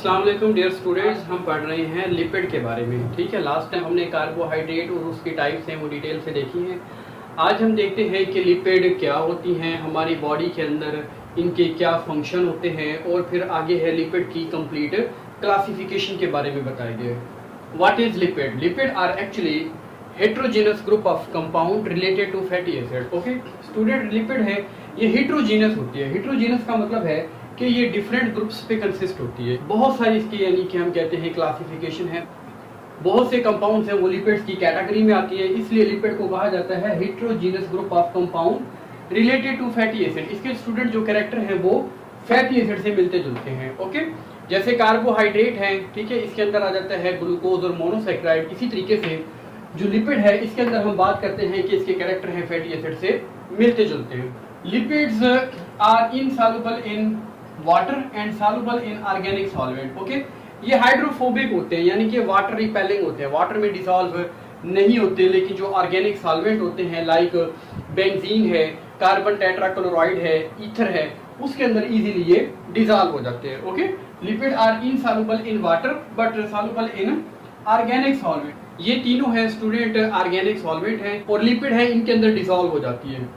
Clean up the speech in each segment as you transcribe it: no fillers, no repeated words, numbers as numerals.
अस्सलाम वालेकुम dear students, हम पढ़ रहे हैं लिपिड के बारे में। ठीक है, लास्ट टाइम हमने कार्बोहाइड्रेट और उसकी टाइप्स हैं वो डिटेल से देखी हैं। आज हम देखते हैं कि लिपिड क्या होती हैं हमारी बॉडी के अंदर, इनके क्या फंक्शन होते हैं, और फिर आगे है लिपिड की कंप्लीट क्लासिफिकेशन के बारे में बताया गया है। What is lipid? Lipid are actually heterogeneous group of compound related to fatty acid. Okay student, lipid है ये हेट्रोजीनस होती है। हेट्रोजीनस का मतलब है कि ये डिफरेंट ग्रुप्स पे कंसिस्ट होती है। बहुत सारी इसकी यानी कि हम कहते हैं क्लासिफिकेशन है। बहुत से कंपाउंड्स हैं वो लिपिड्स की कैटेगरी में आती है, इसलिए लिपिड को कहा जाता है heterogeneous group of compound related to fatty acid. इसके स्टूडेंट जो कैरेक्टर हैं वो फैटी एसिड से मिलते जुलते हैं। ओके, जैसे कार्बोहाइड्रेट है, ठीक है, इसके अंदर आ जाता है ग्लूकोज और मोनोसैकेराइड। इसी तरीके से जो लिपिड है इसके अंदर हम बात करते हैं कि इसके कैरेक्टर हैं फैटी एसिड से मिलते जुलते हैं। Lipids are insoluble in water and soluble in organic solvent. Okay, ये हाइड्रोफोबिक होते हैं यानी कि वाटर रिपेलिंग होते हैं, वाटर में डिसॉल्व नहीं होते, लेकिन जो ऑर्गेनिक सॉल्वेंट होते हैं लाइक बेंजीन है, कार्बन टेट्राक्लोराइड है, ईथर है, उसके अंदर इजीली ये डिसॉल्व हो जाते हैं। Okay, lipid are insoluble in water but soluble in organic solvent. ये तीनों है स्टूडेंट ऑर्गेनिक सॉल्वेंट है और लिपिड है इनके अंदर डिसॉल्व हो जाती है।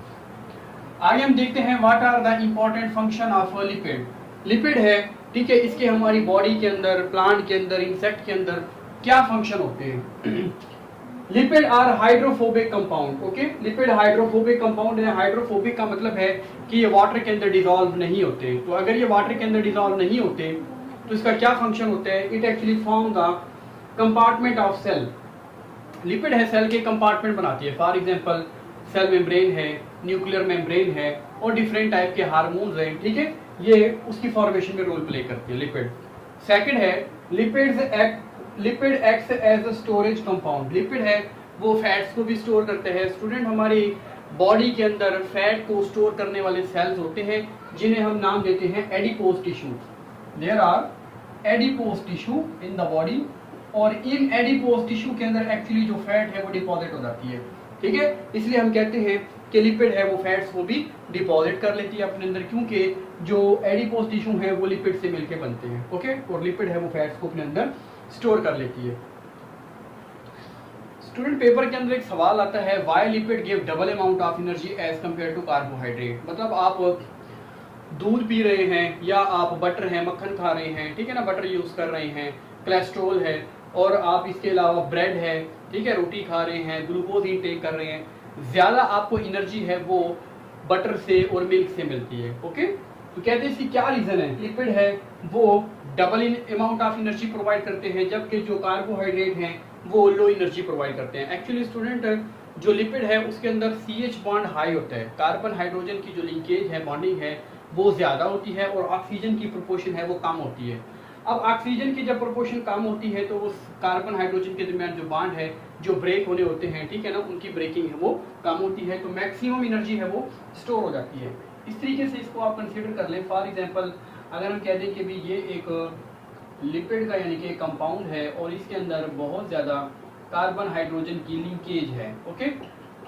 आगे हम देखते हैं what are the important function of lipid. Lipid है, ठीक है, इसके हमारी बॉडी के अंदर, प्लांट के अंदर, इंसेक्ट के अंदर क्या फंक्शन होते हैं। Lipid are hydrophobic compound. Okay, lipid hydrophobic compound है। हाइड्रोफोबिक का मतलब है कि ये वाटर के अंदर डिसॉल्व नहीं होते। तो अगर ये वाटर के अंदर डिसॉल्व नहीं होते तो इसका क्या फंक्शन होता है? It actually form the compartment of cell. Lipid है सेल के कंपार्टमेंट बनाती है। फॉर एग्जांपल सेल मेम्ब्रेन है, न्यूक्लियर मेम्ब्रेन है और डिफरेंट टाइप के हार्मोन्स हैं, ठीक है, ये उसकी फॉर्मेशन में रोल प्ले करती है लिपिड। सेकंड है lipid acts as a storage compound. Lipid है वो फैट्स को भी स्टोर करते हैं। स्टूडेंट, हमारी बॉडी के अंदर फैट को स्टोर करने वाले सेल्स होते हैं जिन्हें हम नाम देते हैं adipose tissue. There are adipose tissue in the body, और इन एडिपोज टिश्यू के अंदर एक्चुअली जो फैट है वो डिपॉजिट हो जाती है, ठीक है। इसलिए हम कहते हैं कि लिपिड है वो फैट्स को भी डिपॉजिट कर लेती है अपने अंदर, क्योंकि जो एडिपोज टिश्यू है वो लिपिड से मिलके बनते हैं। ओके, और लिपिड है वो फैट्स को अपने अंदर स्टोर कर लेती है। स्टूडेंट, पेपर के अंदर एक सवाल आता है, why lipid give double amount of energy as compare to carbohydrate. मतलब आप दूध पी रहे हैं या आप बटर है, मक्खन खा रहे हैं, ठीक है ना, बटर यूज कर रहे हैं, कोलेस्ट्रॉल है, और आप इसके अलावा ब्रेड है, ठीक है, रोटी खा रहे हैं, ग्लूकोज इनटेक कर रहे हैं, ज्यादा आपको एनर्जी है वो बटर से और मिल्क से मिलती है। ओके, तो कहते हैं इसकी क्या रीजन है? लिपिड है वो double in amount of energy provide करते हैं, जबकि जो कार्बोहाइड्रेट हैं वो लो एनर्जी प्रोवाइड करते हैं। एक्चुअली स्टूडेंट, जो लिपिड है उसके अंदर CH बॉन्ड हाई होता है, कार्बन हाइड्रोजन की जो लिंकेज है, बॉन्डिंग है, वो ज्यादा होती है, और ऑक्सीजन की प्रोपोर्शन है वो कम होती है। अब ऑक्सीजन की जब प्रोपोर्शन कम होती है तो उस कार्बन हाइड्रोजन के दरमियान जो बॉन्ड है, जो ब्रेक होने होते हैं, ठीक है ना, उनकी ब्रेकिंग है वो कम होती है, तो मैक्सिमम एनर्जी है वो स्टोर हो जाती है। इस तरीके से इसको आप कंसीडर कर लें। फॉर एग्जांपल, अगर हम कह दें कि भी ये एक लिपिड का यानी कि कंपाउंड है और इसके अंदर बहुत ज़्यादा कार्बन हाइड्रोजन की लिंकेज है। ओके,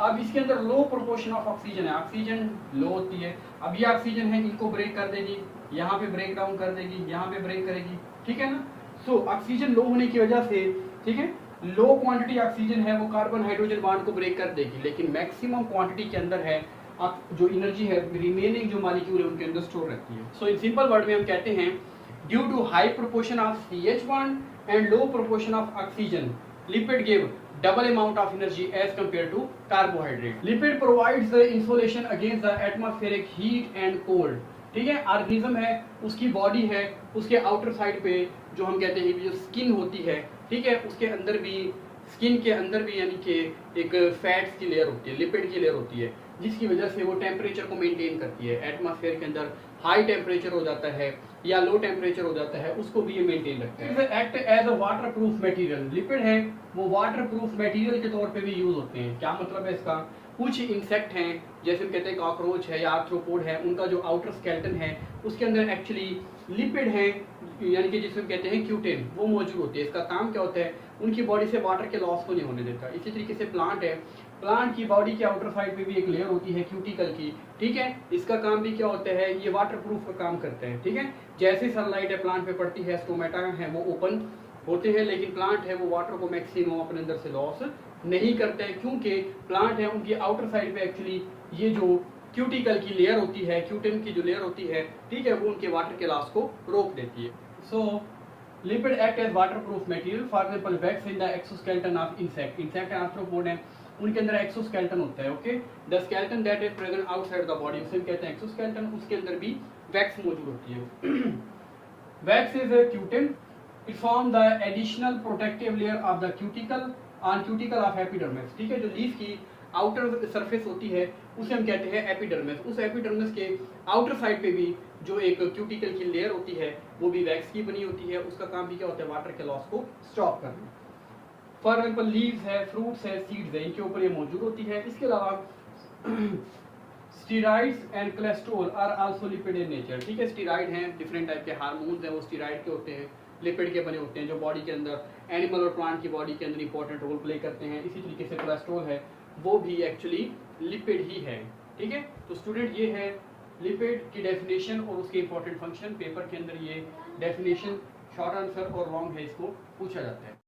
अब इसके अंदर लो प्रोपोर्शन ऑफ ऑक्सीजन है, ऑक्सीजन लो होती है। अब ये ऑक्सीजन है इनको ब्रेक कर देगी, यहाँ पे ब्रेक डाउन कर देगी, यहाँ पे ब्रेक करेगी, ठीक है ना। सो ऑक्सीजन लो होने की वजह से, ठीक है, लो क्वांटिटी ऑक्सीजन है वो कार्बन हाइड्रोजन बॉन्ड को ब्रेक कर देगी, लेकिन मैक्सिमम क्वांटिटी के अंदर है जो एनर्जी है रिमेनिंग जो मॉलिक्यूल है उनके अंदर स्टोर रहती है। सो इन सिंपल वर्ड में हम कहते हैं, due to high proportion of CH bond and low proportion of oxygen, lipid give double amount of energy as compared to carbohydrate. Lipid provides the insulation against the atmospheric heat and cold. ठीक है, organism है, उसकी body है, उसके outer side पे जो हम कहते हैं जो स्किन होती है, ठीक है, उसके अंदर भी, स्किन के अंदर भी यानी कि एक फैट्स की लेयर होती है, लिपिड की लेयर होती है, जिसकी वजह से वो टेम्परेचर को मेंटेन करती है। एटमॉस्फेयर के अंदर हाई टेम्परेचर हो जाता है या लो टेम्परेचर हो जाता है, उसको भी ये मेंटेन रखता है। Act as a water proof material. Lipid है वो वाटर प्रूफ मटेरियल के तौर पे भी यूज होते हैं। क्या मतलब है इसका? कुछ इंसेक्ट हैं, जैसे हम कहते हैं कॉकरोच है या आर्थ्रोपोड है, उनका जो आउटर स्केलेटन है उसके अंदर एक्चुअली लिपिड है, यानी कि जिसमें कहते हैं क्यूटेन, वो मौजूद होती है। इसका काम क्या होता है, उनकी बॉडी से वाटर के लॉस को नहीं होने देता। इसी तरीके से प्लांट है, प्लांट की बॉडी के आउटर साइड पे भी एक लेयर होती है क्यूटिकल की, ठीक है। इसका काम भी क्या होता है, ये वाटर प्रूफ का काम करता है, ठीक है। जैसे सनलाइट है प्लांट पे पड़ती है, स्टोमेटा है वो ओपन होते हैं, लेकिन प्लांट है वो वाटर को मैक्सिमम अपने अंदर से लॉस नहीं करते हैं, क्योंकि प्लांट है उनकी आउटर साइड पे एक्चुअली ये जो क्यूटिकल की लेयर होती है, क्यूटिन की जो लेयर होती है, ठीक है, वो उनके वाटर के लॉस को रोक देती है। So lipid act as waterproof material, for example wax in the exoskeleton of insect. Insect arthropod है, उनके अंदर एक्सोस्केलेटन होता है, okay. The skeleton that is present outside the body, उसे कहते हैं एक्सोस्केलेटन, उसके अंदर भी वैक्स मौजूद होती है। Wax is a cutin, it form the additional protective layer of the cuticle on cuticle of epidermis, ठीक है। जो लीफ की आउटर सरफेस होती है उसे हम कहते हैं एपिडर्मिस। उस एपिडर्मिस के आउटर साइड पे भी जो एक क्यूटिकल की लेयर होती है वो भी वैक्स की बनी होती है। उसका काम भी क्या होता है, वाटर के लॉस को स्टॉप करना। फॉर एग्जाम्पल लीव्स है, फ्रूट्स है, सीड्स है, इनके ऊपर ये मौजूद होती है। इसके अलावा steroids and cholesterol are also lipid in nature, ठीक है। स्टीराइड हैं, डिफरेंट टाइप के हार्मोन्स हैं, वो स्टीराइड के होते हैं, लिपिड के बने होते हैं, जो बॉडी के अंदर एनिमल और प्लांट की बॉडी के अंदर इंपॉर्टेंट रोल प्ले करते हैं। इसी तरीके से कोलेस्ट्रॉल है, वो भी एक्चुअली लिपिड ही है, ठीक है। तो स्टूडेंट ये है लिपिड की डेफिनेशन और उसके इंपॉर्टेंट फंक्शन। पेपर के अंदर ये डेफिनेशन शॉर्ट आंसर और लॉन्ग है, इसको पूछा जाता है।